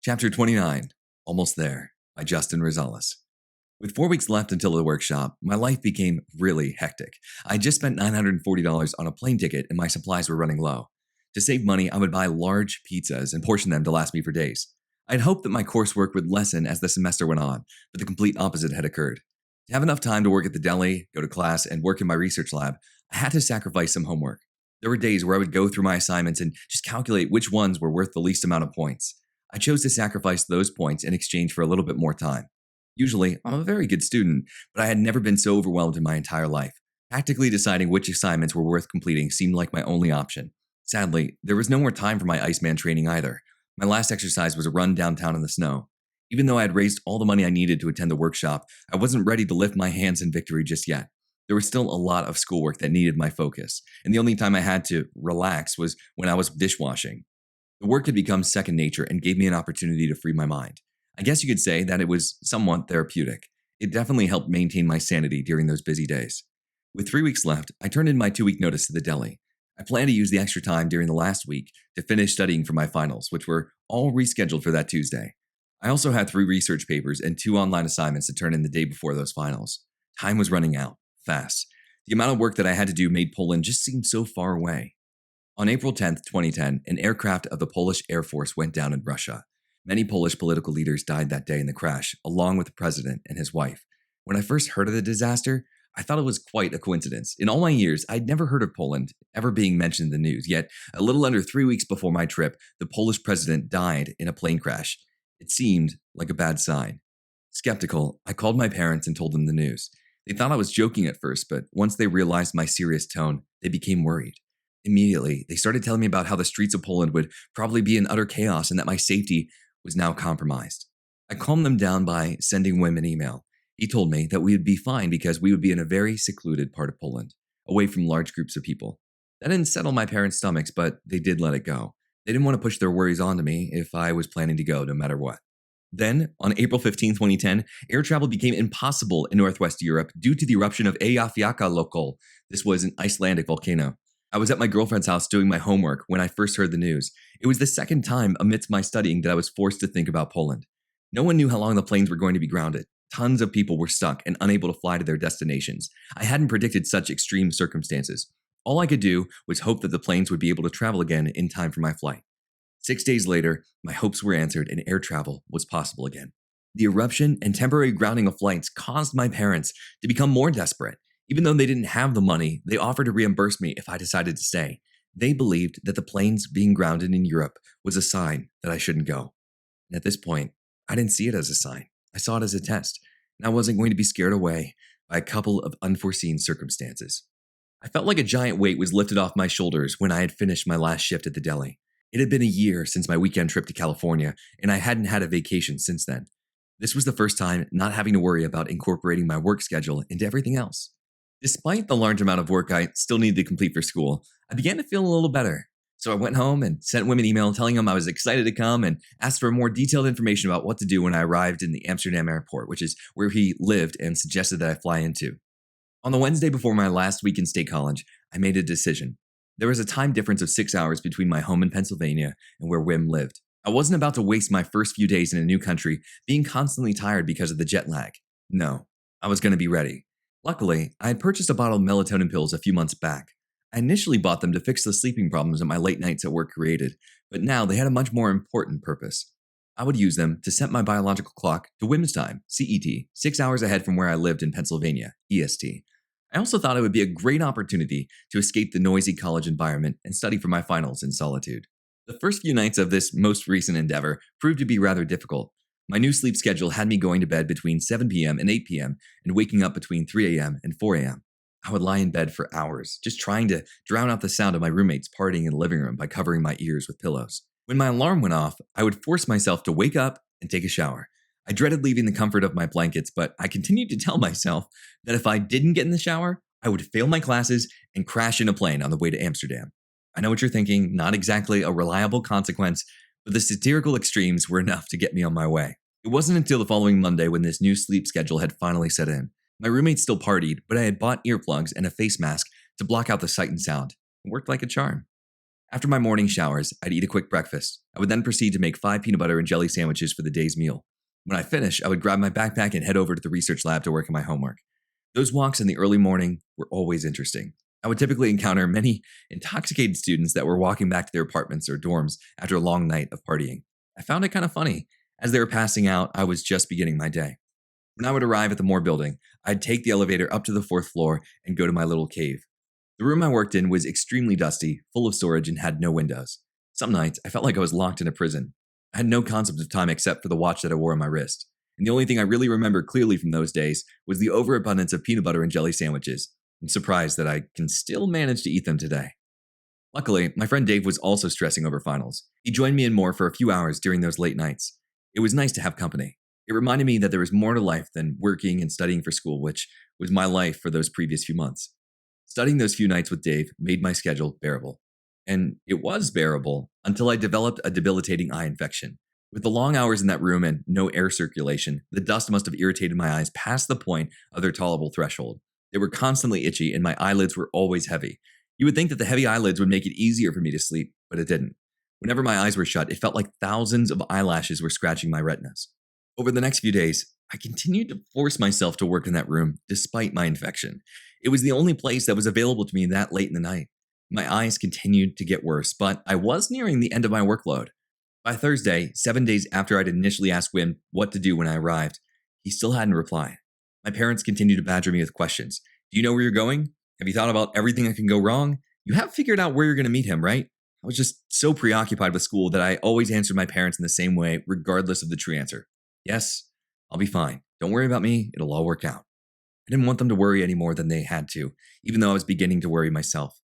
Chapter 29, Almost There, by Justin Rosales. With 4 weeks left until the workshop, my life became really hectic. I just spent $940 on a plane ticket and my supplies were running low. To save money, I would buy large pizzas and portion them to last me for days. I'd hoped that my coursework would lessen as the semester went on, but the complete opposite had occurred. To have enough time to work at the deli, go to class, and work in my research lab, I had to sacrifice some homework. There were days where I would go through my assignments and just calculate which ones were worth the least amount of points. I chose to sacrifice those points in exchange for a little bit more time. Usually, I'm a very good student, but I had never been so overwhelmed in my entire life. Practically deciding which assignments were worth completing seemed like my only option. Sadly, there was no more time for my Iceman training either. My last exercise was a run downtown in the snow. Even though I had raised all the money I needed to attend the workshop, I wasn't ready to lift my hands in victory just yet. There was still a lot of schoolwork that needed my focus, and the only time I had to relax was when I was dishwashing. The work had become second nature and gave me an opportunity to free my mind. I guess you could say that it was somewhat therapeutic. It definitely helped maintain my sanity during those busy days. With 3 weeks left, I turned in my 2-week notice to the deli. I plan to use the extra time during the last week to finish studying for my finals, which were all rescheduled for that Tuesday. I also had 3 research papers and 2 online assignments to turn in the day before those finals. Time was running out, fast. The amount of work that I had to do made Poland just seem so far away. On April 10, 2010, an aircraft of the Polish Air Force went down in Russia. Many Polish political leaders died that day in the crash, along with the president and his wife. When I first heard of the disaster, I thought it was quite a coincidence. In all my years, I'd never heard of Poland ever being mentioned in the news, yet a little under 3 weeks before my trip, the Polish president died in a plane crash. It seemed like a bad sign. Skeptical, I called my parents and told them the news. They thought I was joking at first, but once they realized my serious tone, they became worried. Immediately, they started telling me about how the streets of Poland would probably be in utter chaos and that my safety was now compromised. I calmed them down by sending Wim an email. He told me that we would be fine because we would be in a very secluded part of Poland, away from large groups of people. That didn't settle my parents' stomachs, but they did let it go. They didn't want to push their worries onto me if I was planning to go no matter what. Then, on April 15, 2010, air travel became impossible in Northwest Europe due to the eruption of Eyjafjallajökull. This was an Icelandic volcano. I was at my girlfriend's house doing my homework when I first heard the news. It was the second time amidst my studying that I was forced to think about Poland. No one knew how long the planes were going to be grounded. Tons of people were stuck and unable to fly to their destinations. I hadn't predicted such extreme circumstances. All I could do was hope that the planes would be able to travel again in time for my flight. 6 days later, my hopes were answered and air travel was possible again. The eruption and temporary grounding of flights caused my parents to become more desperate. Even though they didn't have the money, they offered to reimburse me if I decided to stay. They believed that the planes being grounded in Europe was a sign that I shouldn't go. And at this point, I didn't see it as a sign. I saw it as a test, and I wasn't going to be scared away by a couple of unforeseen circumstances. I felt like a giant weight was lifted off my shoulders when I had finished my last shift at the deli. It had been a year since my weekend trip to California, and I hadn't had a vacation since then. This was the first time not having to worry about incorporating my work schedule into everything else. Despite the large amount of work I still needed to complete for school, I began to feel a little better. So I went home and sent Wim an email telling him I was excited to come and asked for more detailed information about what to do when I arrived in the Amsterdam airport, which is where he lived, and suggested that I fly into. On the Wednesday before my last week in state college, I made a decision. There was a time difference of 6 hours between my home in Pennsylvania and where Wim lived. I wasn't about to waste my first few days in a new country being constantly tired because of the jet lag. No, I was going to be ready. Luckily, I had purchased a bottle of melatonin pills a few months back. I initially bought them to fix the sleeping problems that my late nights at work created, but now they had a much more important purpose. I would use them to set my biological clock to Wim's time, CET, 6 hours ahead from where I lived in Pennsylvania, EST. I also thought it would be a great opportunity to escape the noisy college environment and study for my finals in solitude. The first few nights of this most recent endeavor proved to be rather difficult. My new sleep schedule had me going to bed between 7 p.m. and 8 p.m. and waking up between 3 a.m. and 4 a.m. I would lie in bed for hours, just trying to drown out the sound of my roommates partying in the living room by covering my ears with pillows. When my alarm went off, I would force myself to wake up and take a shower. I dreaded leaving the comfort of my blankets, but I continued to tell myself that if I didn't get in the shower, I would fail my classes and crash in a plane on the way to Amsterdam. I know what you're thinking, not exactly a reliable consequence, but the satirical extremes were enough to get me on my way. It wasn't until the following Monday when this new sleep schedule had finally set in. My roommates still partied, but I had bought earplugs and a face mask to block out the sight and sound. It worked like a charm. After my morning showers, I'd eat a quick breakfast. I would then proceed to make 5 peanut butter and jelly sandwiches for the day's meal. When I finish, I would grab my backpack and head over to the research lab to work on my homework. Those walks in the early morning were always interesting. I would typically encounter many intoxicated students that were walking back to their apartments or dorms after a long night of partying. I found it kind of funny. As they were passing out, I was just beginning my day. When I would arrive at the Moore building, I'd take the elevator up to the 4th floor and go to my little cave. The room I worked in was extremely dusty, full of storage, and had no windows. Some nights, I felt like I was locked in a prison. I had no concept of time except for the watch that I wore on my wrist. And the only thing I really remember clearly from those days was the overabundance of peanut butter and jelly sandwiches. I'm surprised that I can still manage to eat them today. Luckily, my friend Dave was also stressing over finals. He joined me in Moore for a few hours during those late nights. It was nice to have company. It reminded me that there was more to life than working and studying for school, which was my life for those previous few months. Studying those few nights with Dave made my schedule bearable. And it was bearable until I developed a debilitating eye infection. With the long hours in that room and no air circulation, the dust must have irritated my eyes past the point of their tolerable threshold. They were constantly itchy and my eyelids were always heavy. You would think that the heavy eyelids would make it easier for me to sleep, but it didn't. Whenever my eyes were shut, it felt like thousands of eyelashes were scratching my retinas. Over the next few days, I continued to force myself to work in that room despite my infection. It was the only place that was available to me that late in the night. My eyes continued to get worse, but I was nearing the end of my workload. By Thursday, 7 days after I'd initially asked Wim what to do when I arrived, he still hadn't replied. My parents continued to badger me with questions. Do you know where you're going? Have you thought about everything that can go wrong? You have figured out where you're going to meet him, right? I was just so preoccupied with school that I always answered my parents in the same way, regardless of the true answer. Yes, I'll be fine. Don't worry about me. It'll all work out. I didn't want them to worry any more than they had to, even though I was beginning to worry myself.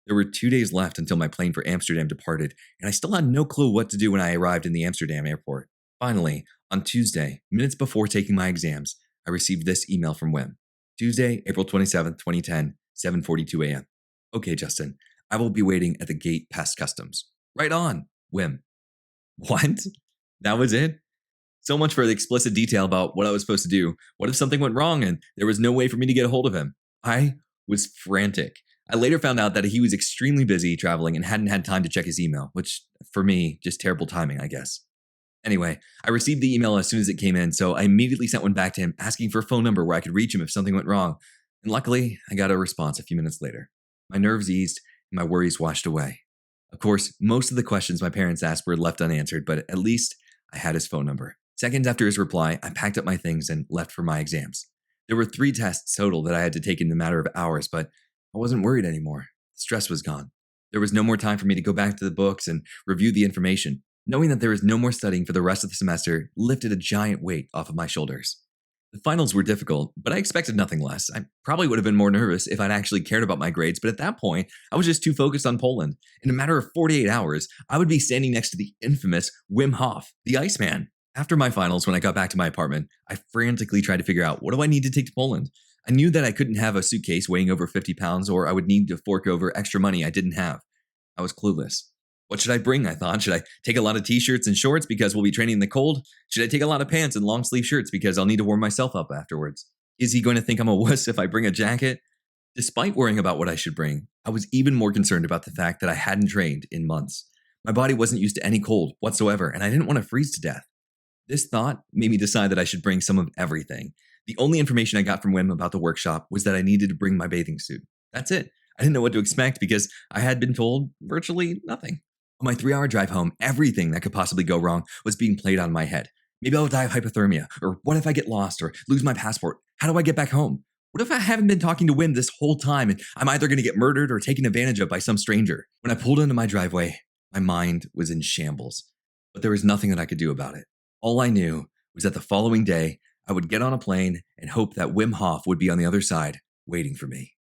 There were 2 days left until my plane for Amsterdam departed, and I still had no clue what to do when I arrived in the Amsterdam airport. Finally, on Tuesday, minutes before taking my exams, I received this email from Wim. Tuesday, April 27th, 2010, 7:42 a.m. Okay, Justin, I will be waiting at the gate past customs. Right on, Wim. What? That was it? So much for the explicit detail about what I was supposed to do. What if something went wrong and there was no way for me to get a hold of him? I was frantic. I later found out that he was extremely busy traveling and hadn't had time to check his email, which, for me, just terrible timing, I guess. Anyway, I received the email as soon as it came in, so I immediately sent one back to him asking for a phone number where I could reach him if something went wrong. And luckily, I got a response a few minutes later. My nerves eased and my worries washed away. Of course, most of the questions my parents asked were left unanswered, but at least I had his phone number. Seconds after his reply, I packed up my things and left for my exams. There were 3 tests total that I had to take in a matter of hours, but I wasn't worried anymore. The stress was gone. There was no more time for me to go back to the books and review the information. Knowing that there was no more studying for the rest of the semester lifted a giant weight off of my shoulders. The finals were difficult, but I expected nothing less. I probably would have been more nervous if I'd actually cared about my grades, but at that point, I was just too focused on Poland. In a matter of 48 hours, I would be standing next to the infamous Wim Hof, the Iceman. After my finals, when I got back to my apartment, I frantically tried to figure out, what do I need to take to Poland? I knew that I couldn't have a suitcase weighing over 50 pounds, or I would need to fork over extra money I didn't have. I was clueless. What should I bring, I thought? Should I take a lot of t-shirts and shorts because we'll be training in the cold? Should I take a lot of pants and long sleeve shirts because I'll need to warm myself up afterwards? Is he going to think I'm a wuss if I bring a jacket? Despite worrying about what I should bring, I was even more concerned about the fact that I hadn't trained in months. My body wasn't used to any cold whatsoever, and I didn't want to freeze to death. This thought made me decide that I should bring some of everything. The only information I got from Wim about the workshop was that I needed to bring my bathing suit. That's it. I didn't know what to expect because I had been told virtually nothing. On my 3-hour drive home, everything that could possibly go wrong was being played out in my head. Maybe I'll die of hypothermia, or what if I get lost or lose my passport? How do I get back home? What if I haven't been talking to Wim this whole time and I'm either going to get murdered or taken advantage of by some stranger? When I pulled into my driveway, my mind was in shambles, but there was nothing that I could do about it. All I knew was that the following day, I would get on a plane and hope that Wim Hof would be on the other side, waiting for me.